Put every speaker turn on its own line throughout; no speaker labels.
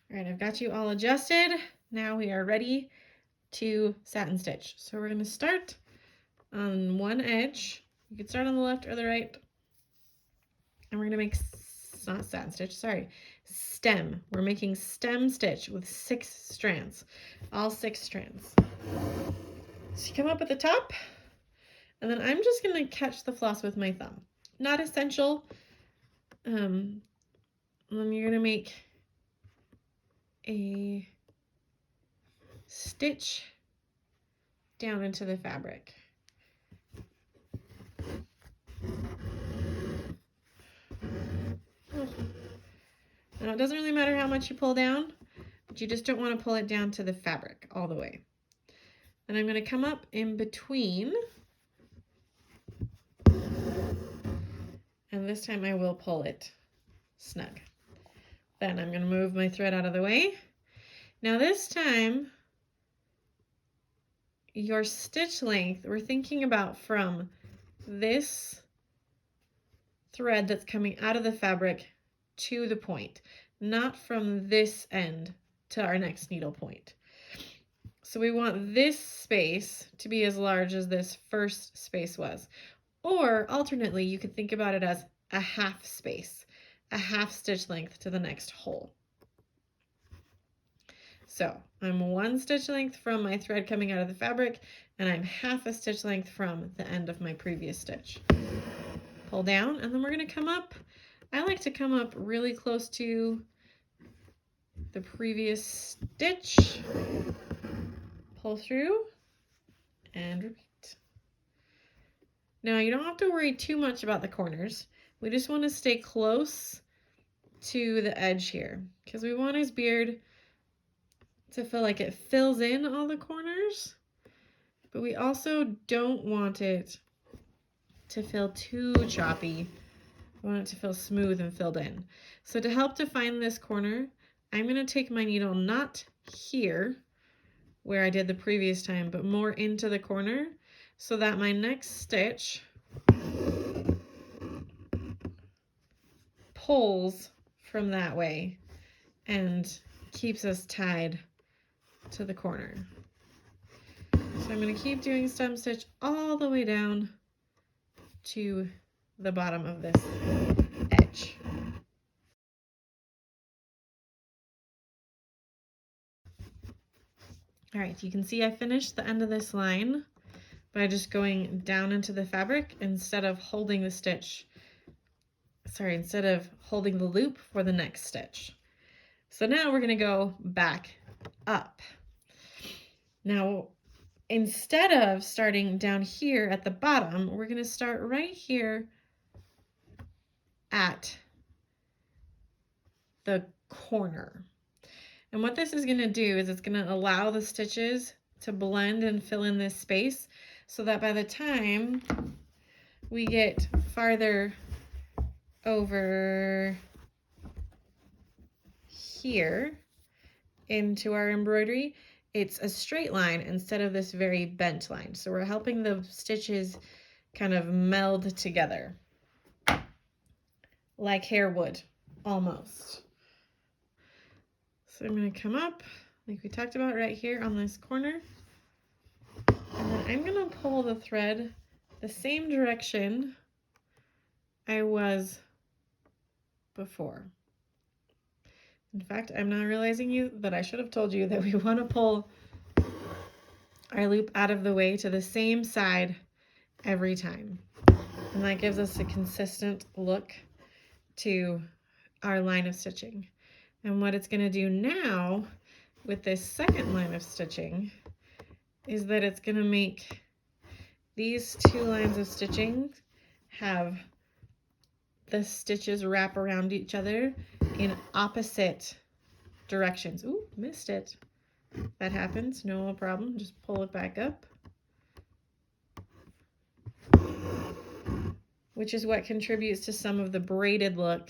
All right, I've got you all adjusted. Now we are ready to satin stitch. So we're going to start on one edge. You can start on the left or the right. And we're going to make, not satin stitch, sorry, stem. We're making stem stitch with 6 strands, all 6 strands. So you come up at the top, and then I'm just going to catch the floss with my thumb. Not essential. And then you're going to make a stitch down into the fabric. Now it doesn't really matter how much you pull down, but you just don't want to pull it down to the fabric all the way. And I'm going to come up in between, and this time I will pull it snug. Then I'm going to move my thread out of the way. Now this time, your stitch length, we're thinking about from this thread that's coming out of the fabric to the point, not from this end to our next needle point. So we want this space to be as large as this first space was. Or alternately, you could think about it as a half space, a half stitch length to the next hole. So I'm 1 stitch length from my thread coming out of the fabric, and I'm half a stitch length from the end of my previous stitch. Pull down, and then we're going to come up. I like to come up really close to the previous stitch, pull through, and repeat. Now you don't have to worry too much about the corners. We just want to stay close to the edge here because we want his beard to feel like it fills in all the corners, but we also don't want it to feel too choppy. We want it to feel smooth and filled in. So to help define this corner, I'm going to take my needle not here where I did the previous time, but more into the corner so that my next stitch pulls from that way and keeps us tied to the corner. So I'm going to keep doing stem stitch all the way down to the bottom of this edge. All right, you can see I finished the end of this line by just going down into the fabric instead of holding the stitch, instead of holding the loop for the next stitch. So now we're going to go back up. Now, instead of starting down here at the bottom, we're going to start right here at the corner. And what this is going to do is it's going to allow the stitches to blend and fill in this space so that by the time we get farther over here into our embroidery, it's a straight line instead of this very bent line. So we're helping the stitches kind of meld together like hair would, almost. So I'm going to come up like we talked about right here on this corner, and then I'm going to pull the thread the same direction I was before. In fact, I'm now realizing that I should have told you that we want to pull our loop out of the way to the same side every time. And that gives us a consistent look to our line of stitching. And what it's going to do now with this second line of stitching is that it's going to make these 2 lines of stitching have the stitches wrap around each other in opposite directions. Ooh, missed it. That happens, no problem. Just pull it back up. Which is what contributes to some of the braided look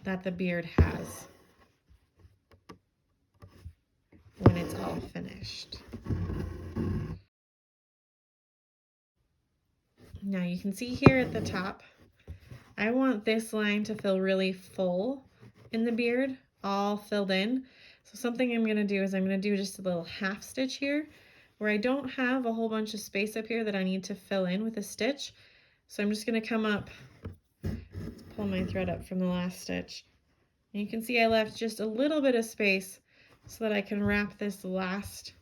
that the beard has when it's all finished. Now you can see here at the top, I want this line to feel really full in the beard all filled in. So something I'm going to do is I'm going to do just a little half stitch here where I don't have a whole bunch of space up here that I need to fill in with a stitch. So I'm just going to come up, let's pull my thread up from the last stitch. And you can see I left just a little bit of space so that I can wrap this last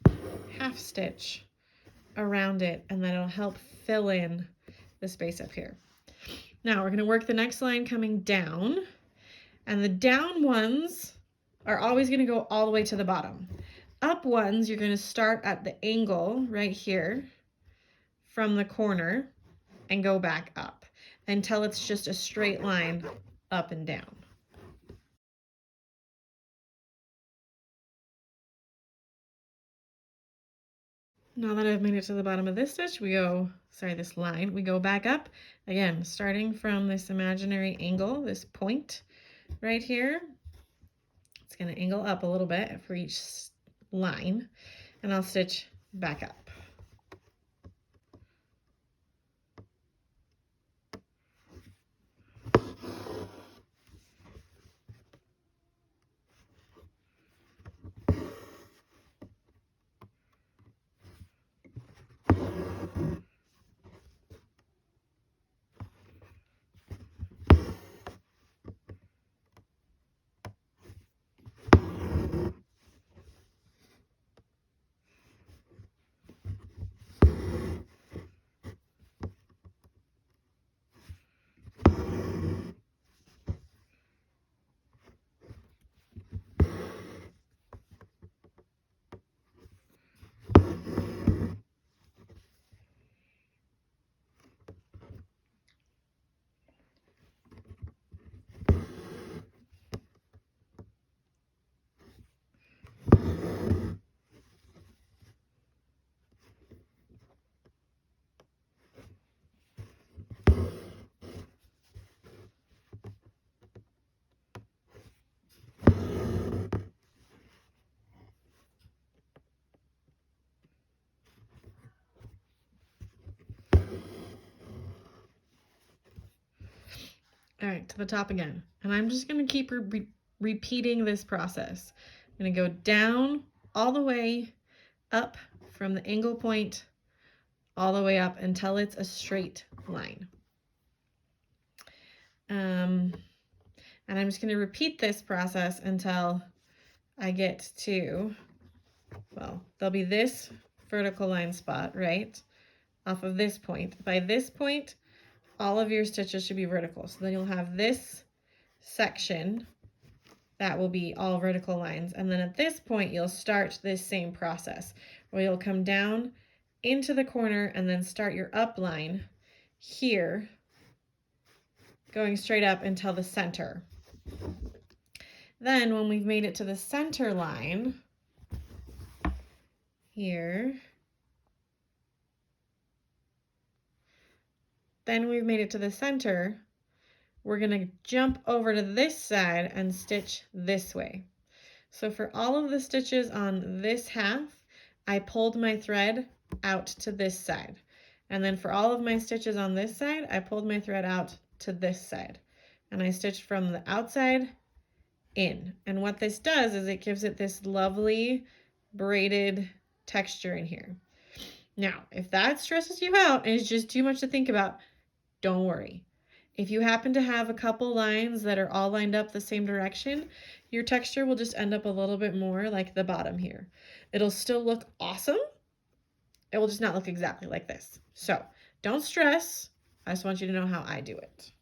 half stitch around it, and that'll help fill in the space up here. Now we're going to work the next line coming down, and the down ones are always going to go all the way to the bottom. Up ones, you're going to start at the angle right here from the corner and go back up until it's just a straight line up and down. Now that I've made it to the bottom of this stitch, this line, we go back up, again, starting from this imaginary angle, this point right here. It's going to angle up a little bit for each line, and I'll stitch back up. All right, to the top again. And I'm just going to keep repeating this process. I'm going to go down all the way up from the angle point all the way up until it's a straight line. And I'm just going to repeat this process until I get to, well, there'll be this vertical line spot, right, off of this point. By this point, all of your stitches should be vertical. So then you'll have this section that will be all vertical lines. And then at this point, you'll start this same process where you'll come down into the corner and then start your up line here, going straight up until the center. Then when we've made it to the center line here, then we've made it to the center, we're going to jump over to this side and stitch this way. So for all of the stitches on this half, I pulled my thread out to this side. And then for all of my stitches on this side, I pulled my thread out to this side. And I stitched from the outside in. And what this does is it gives it this lovely braided texture in here. Now, if that stresses you out and it's just too much to think about, don't worry. If you happen to have a couple lines that are all lined up the same direction, your texture will just end up a little bit more like the bottom here. It'll still look awesome. It will just not look exactly like this. So don't stress. I just want you to know how I do it.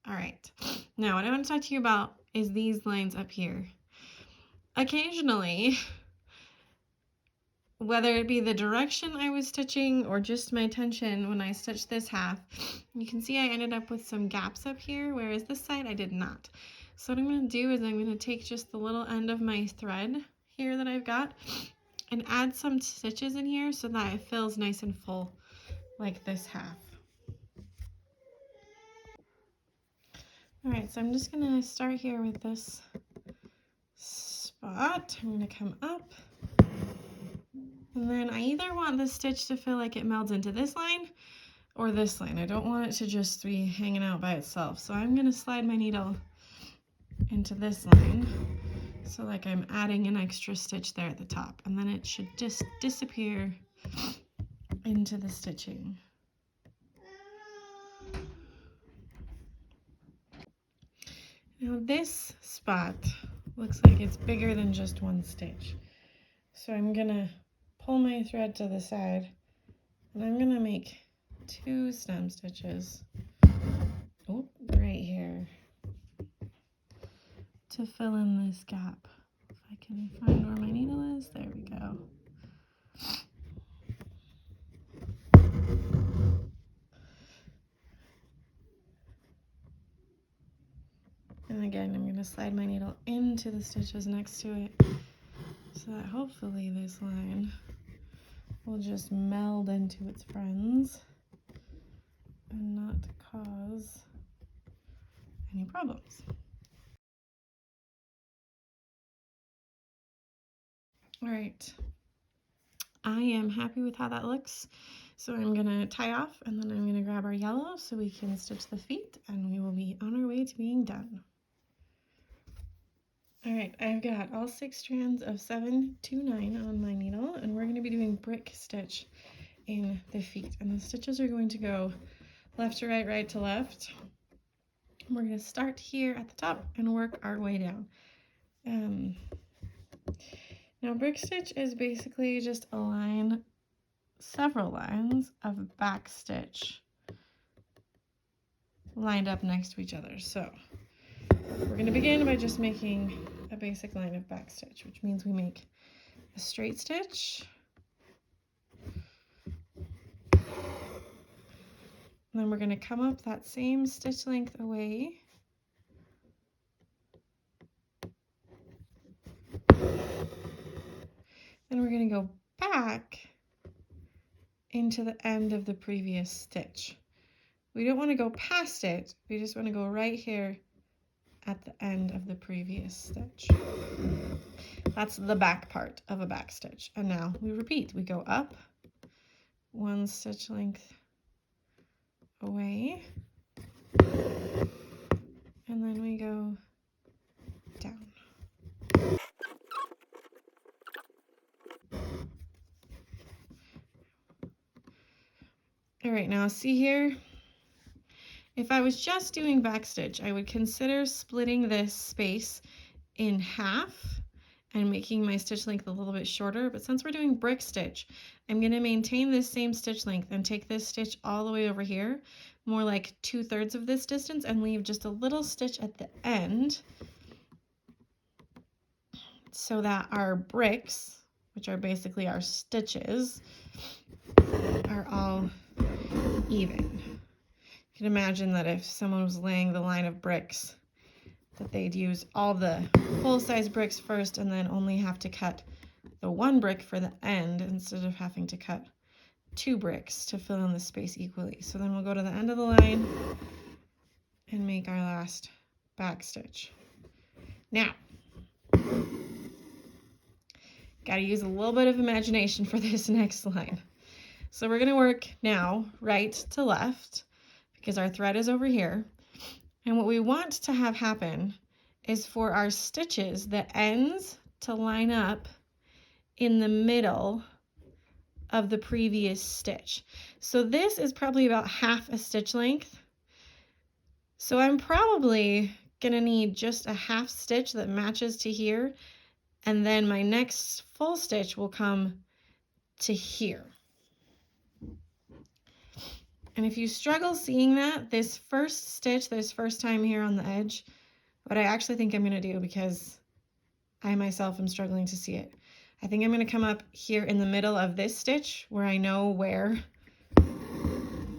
All right. Now what I want to talk to you about is these lines up here. Occasionally, whether it be the direction I was stitching or just my tension when I stitched this half, you can see I ended up with some gaps up here, whereas this side I did not. So what I'm going to do is I'm going to take just the little end of my thread here that I've got and add some stitches in here so that it fills nice and full like this half. All right, so I'm just going to start here with this spot. I'm going to come up. And then I either want the stitch to feel like it melds into this line, or this line. I don't want it to just be hanging out by itself. So I'm going to slide my needle into this line. So like I'm adding an extra stitch there at the top, and then it should just disappear into the stitching. Now this spot looks like it's bigger than just one stitch. So I'm gonna pull my thread to the side, and I'm gonna make 2 stem stitches, right here, to fill in this gap. If I can find where my needle is, there we go. And again, I'm going to slide my needle into the stitches next to it, so that hopefully this line will just meld into its friends and not cause any problems. All right, I am happy with how that looks. So I'm gonna tie off, and then I'm gonna grab our yellow so we can stitch the feet, and we will be on our way to being done. All right, I've got all 6 strands of 7 to 9 on my needle, and we're gonna be doing brick stitch in the feet. And the stitches are going to go left to right, right to left. We're gonna start here at the top and work our way down. Now brick stitch is basically just a line, several lines of back stitch lined up next to each other. So we're going to begin by just making a basic line of back stitch, which means we make a straight stitch, and then we're going to come up that same stitch length away, then we're going to go back into the end of the previous stitch. We don't want to go past it, we just want to go right here at the end of the previous stitch. That's the back part of a back stitch. And now we repeat. We go up 1 stitch length away, and then we go down. All right, now see here, if I was just doing back stitch, I would consider splitting this space in half and making my stitch length a little bit shorter, but since we're doing brick stitch, I'm going to maintain this same stitch length and take this stitch all the way over here, more like 2/3 of this distance, and leave just a little stitch at the end so that our bricks, which are basically our stitches, are all even. You can imagine that if someone was laying the line of bricks, that they'd use all the full-size bricks first and then only have to cut the 1 brick for the end instead of having to cut 2 bricks to fill in the space equally. So then we'll go to the end of the line and make our last back stitch. Now, got to use a little bit of imagination for this next line. So we're going to work now right to left because our thread is over here. And what we want to have happen is for our stitches, the ends to line up in the middle of the previous stitch. So this is probably about half a stitch length. So I'm probably gonna need just a half stitch that matches to here, and then my next full stitch will come to here. And if you struggle seeing that, this first stitch, this first time here on the edge, what I actually think I'm gonna do, because I myself am struggling to see it, I think I'm gonna come up here in the middle of this stitch where I know where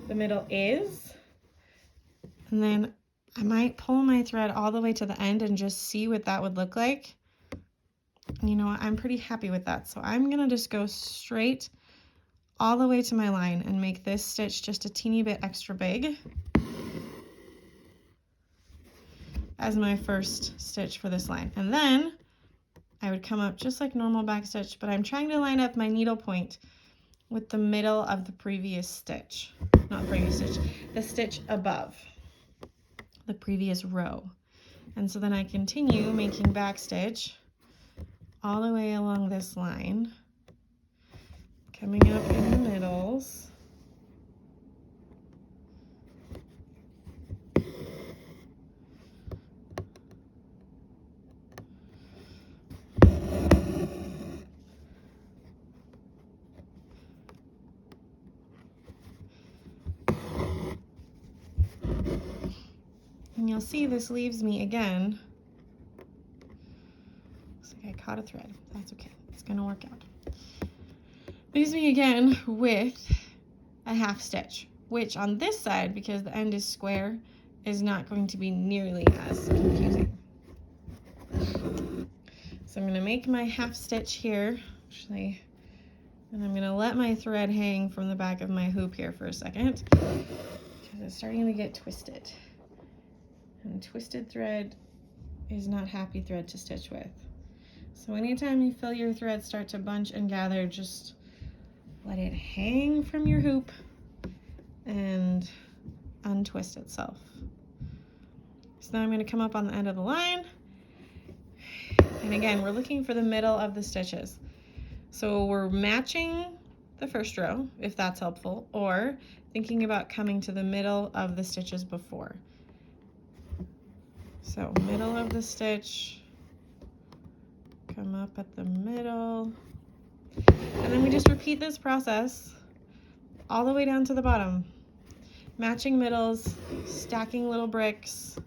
the middle is, and then I might pull my thread all the way to the end and just see what that would look like. And you know what, I'm pretty happy with that. So I'm gonna just go straight all the way to my line and make this stitch just a teeny bit extra big as my first stitch for this line. And then I would come up just like normal back stitch, but I'm trying to line up my needle point with the middle of the previous stitch. not the previous stitch, the stitch above the previous row. And so then I continue making back stitch all the way along this line, coming up in the middles. And you'll see this leaves me again. Looks like I caught a thread. That's okay. It's gonna work out. Leaves me again with a half stitch, which on this side, because the end is square, is not going to be nearly as confusing. So I'm gonna make my half stitch here, actually, and I'm gonna let my thread hang from the back of my hoop here for a second, because it's starting to get twisted. And twisted thread is not happy thread to stitch with. So anytime you feel your thread start to bunch and gather, just let it hang from your hoop and untwist itself. So now I'm going to come up on the end of the line. And again, we're looking for the middle of the stitches. So we're matching the first row, if that's helpful, or thinking about coming to the middle of the stitches before. So middle of the stitch, come up at the middle, and then we just repeat this process all the way down to the bottom. Matching middles, stacking little bricks,